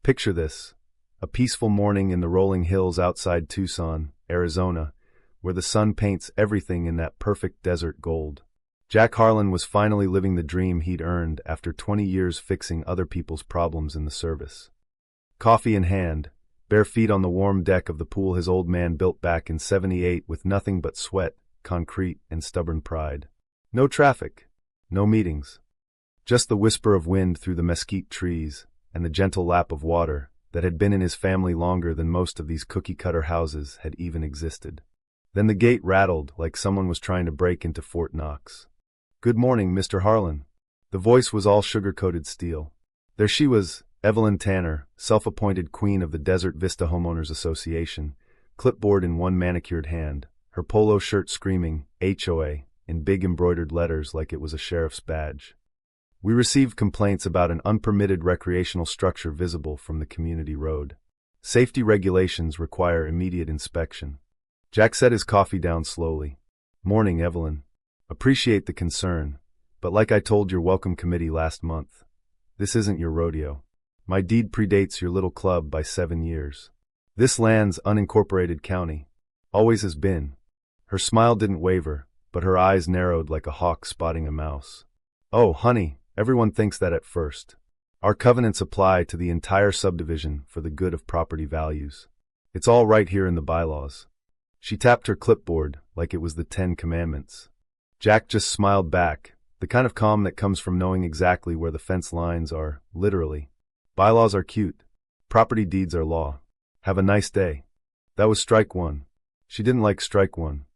Picture this: a peaceful morning in the rolling hills outside Tucson, Arizona, where the sun paints everything in that perfect desert gold. Jack Harlan was finally living the dream he'd earned after 20 years fixing other people's problems in the service. Coffee in hand, bare feet on the warm deck of the pool his old man built back in '78 with nothing but sweat, concrete, and stubborn pride. No traffic, no meetings. Just the whisper of wind through the mesquite trees and the gentle lap of water that had been in his family longer than most of these cookie-cutter houses had even existed. Then the gate rattled like someone was trying to break into Fort Knox. "Good morning, Mr. Harlan." The voice was all sugar-coated steel. There she was, Evelyn Tanner, self-appointed queen of the Desert Vista Homeowners Association, clipboard in one manicured hand, her polo shirt screaming, HOA, in big embroidered letters like it was a sheriff's badge. "We received complaints about an unpermitted recreational structure visible from the community road. Safety regulations require immediate inspection." Jack set his coffee down slowly. "Morning, Evelyn. Appreciate the concern, but like I told your welcome committee last month, this isn't your rodeo. My deed predates your little club by 7 years. This land's unincorporated county. Always has been." Her smile didn't waver, but her eyes narrowed like a hawk spotting a mouse. "Oh, honey, everyone thinks that at first. Our covenants apply to the entire subdivision for the good of property values. It's all right here in the bylaws." She tapped her clipboard like it was the 10 Commandments. Jack just smiled back, the kind of calm that comes from knowing exactly where the fence lines are, literally. Bylaws are cute. Property deeds are law. Have a nice day. That was strike one. She didn't like strike one.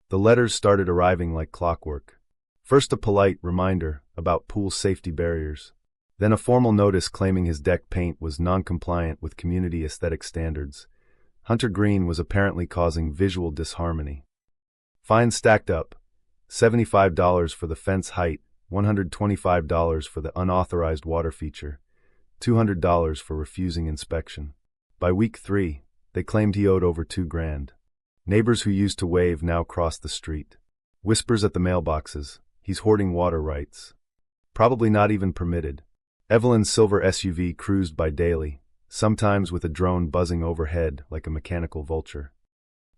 The letters started arriving like clockwork. First a polite reminder about pool safety barriers. Then a formal notice claiming his deck paint was non-compliant with community aesthetic standards. Hunter green was apparently causing visual disharmony. Fines stacked up: $75 for the fence height, $125 for the unauthorized water feature, $200 for refusing inspection. By week 3, they claimed he owed over $2,000. Neighbors who used to wave now crossed the street. Whispers at the mailboxes: "He's hoarding water rights." Probably not even permitted. Evelyn's silver SUV cruised by daily, sometimes with a drone buzzing overhead like a mechanical vulture.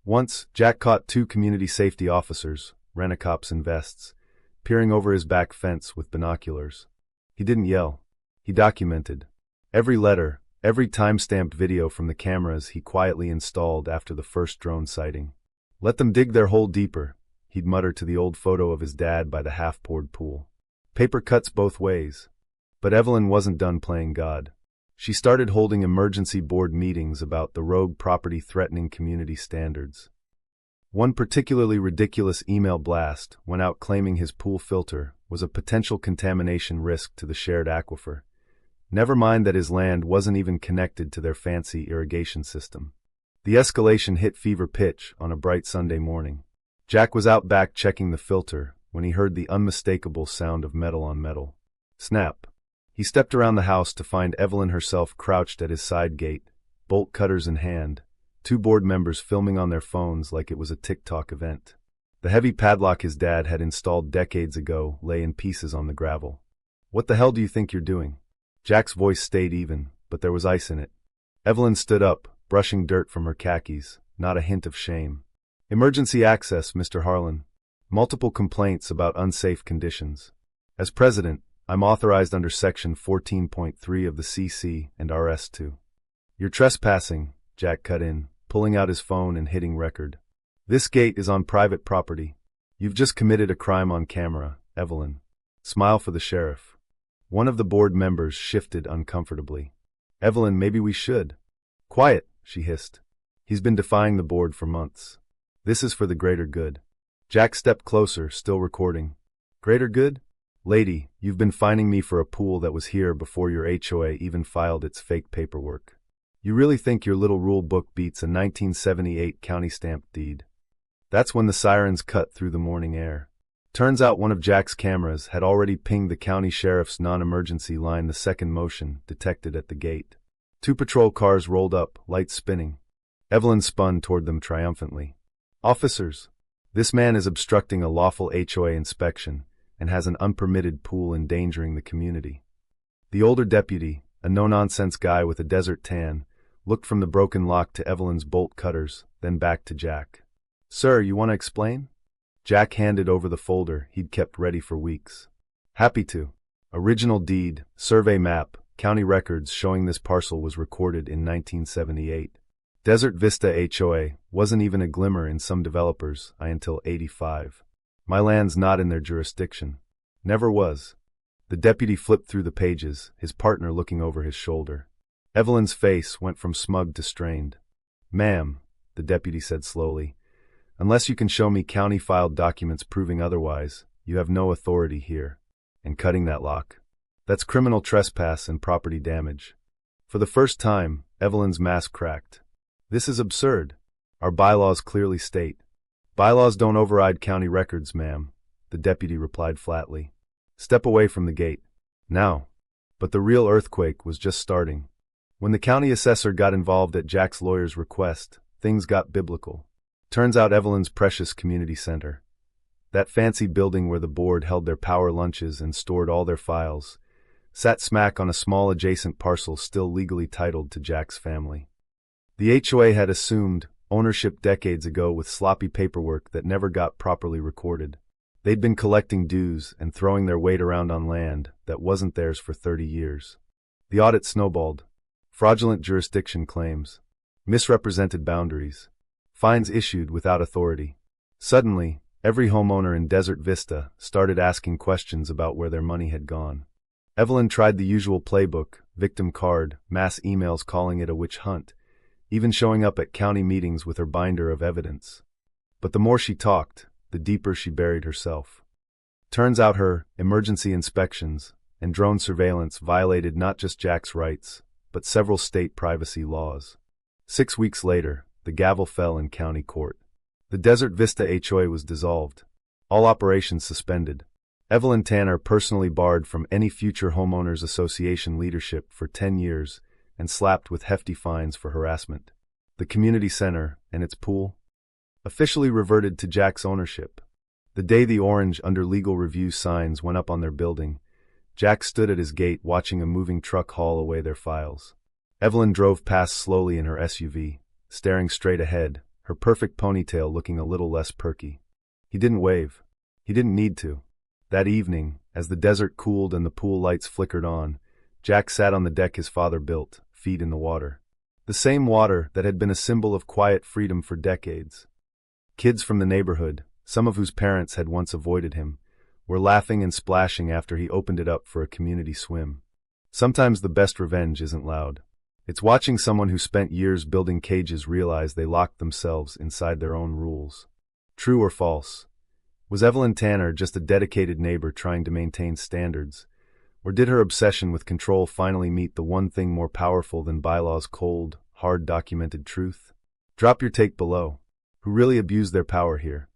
Once, Jack caught 2 community safety officers, rent-a-cops in vests, peering over his back fence with binoculars. He didn't yell. He documented. Every letter, every time-stamped video from the cameras he quietly installed after the first drone sighting. "Let them dig their hole deeper," he'd mutter to the old photo of his dad by the half-poured pool. Paper cuts both ways. But Evelyn wasn't done playing God. She started holding emergency board meetings about the rogue property threatening community standards. One particularly ridiculous email blast went out claiming his pool filter was a potential contamination risk to the shared aquifer. Never mind that his land wasn't even connected to their fancy irrigation system. The escalation hit fever pitch on a bright Sunday morning. Jack was out back checking the filter when he heard the unmistakable sound of metal on metal. Snap. He stepped around the house to find Evelyn herself crouched at his side gate, bolt cutters in hand, 2 board members filming on their phones like it was a TikTok event. The heavy padlock his dad had installed decades ago lay in pieces on the gravel. "What the hell do you think you're doing?" Jack's voice stayed even, but there was ice in it. Evelyn stood up, brushing dirt from her khakis, not a hint of shame. "Emergency access, Mr. Harlan. Multiple complaints about unsafe conditions. As president, I'm authorized under Section 14.3 of the CC and RS2. "You're trespassing," Jack cut in, pulling out his phone and hitting record. "This gate is on private property. You've just committed a crime on camera, Evelyn. Smile for the sheriff." One of the board members shifted uncomfortably. "Evelyn, maybe we should." "Quiet," she hissed. "He's been defying the board for months. This is for the greater good." Jack stepped closer, still recording. "Greater good? Lady, you've been fining me for a pool that was here before your HOA even filed its fake paperwork. You really think your little rule book beats a 1978 county-stamped deed?" That's when the sirens cut through the morning air. Turns out one of Jack's cameras had already pinged the county sheriff's non-emergency line the second motion detected at the gate. 2 patrol cars rolled up, lights spinning. Evelyn spun toward them triumphantly. "Officers, this man is obstructing a lawful HOA inspection and has an unpermitted pool endangering the community." The older deputy, a no-nonsense guy with a desert tan, looked from the broken lock to Evelyn's bolt cutters, then back to Jack. "Sir, you want to explain?" Jack handed over the folder he'd kept ready for weeks. "Happy to. Original deed, survey map, county records showing this parcel was recorded in 1978. Desert Vista HOA wasn't even a glimmer in some developers' eye until '85. My land's not in their jurisdiction. Never was." The deputy flipped through the pages, his partner looking over his shoulder. Evelyn's face went from smug to strained. "Ma'am," the deputy said slowly, "unless you can show me county-filed documents proving otherwise, you have no authority here." And cutting that lock. "That's criminal trespass and property damage." For the first time, Evelyn's mask cracked. "This is absurd. Our bylaws clearly state." "Bylaws don't override county records, ma'am," the deputy replied flatly. "Step away from the gate. Now." But the real earthquake was just starting. When the county assessor got involved at Jack's lawyer's request, things got biblical. Turns out Evelyn's precious community center, that fancy building where the board held their power lunches and stored all their files, sat smack on a small adjacent parcel still legally titled to Jack's family. The HOA had assumed ownership decades ago with sloppy paperwork that never got properly recorded. They'd been collecting dues and throwing their weight around on land that wasn't theirs for 30 years. The audit snowballed. Fraudulent jurisdiction claims, misrepresented boundaries, fines issued without authority. Suddenly, every homeowner in Desert Vista started asking questions about where their money had gone. Evelyn tried the usual playbook, victim card, mass emails calling it a witch hunt, even showing up at county meetings with her binder of evidence. But the more she talked, the deeper she buried herself. Turns out her emergency inspections and drone surveillance violated not just Jack's rights, but several state privacy laws. 6 weeks later, the gavel fell in county court. The Desert Vista HOA was dissolved, all operations suspended. Evelyn Tanner personally barred from any future homeowners association leadership for 10 years and slapped with hefty fines for harassment. The community center and its pool officially reverted to Jack's ownership. The day the orange under legal review signs went up on their building, Jack stood at his gate watching a moving truck haul away their files. Evelyn drove past slowly in her SUV, staring straight ahead, her perfect ponytail looking a little less perky. He didn't wave. He didn't need to. That evening, as the desert cooled and the pool lights flickered on, Jack sat on the deck his father built, feet in the water. The same water that had been a symbol of quiet freedom for decades. Kids from the neighborhood, some of whose parents had once avoided him, were laughing and splashing after he opened it up for a community swim. Sometimes the best revenge isn't loud. It's watching someone who spent years building cages realize they locked themselves inside their own rules. True or false? Was Evelyn Tanner just a dedicated neighbor trying to maintain standards? Or did her obsession with control finally meet the one thing more powerful than bylaws' cold, hard documented truth? Drop your take below. Who really abused their power here?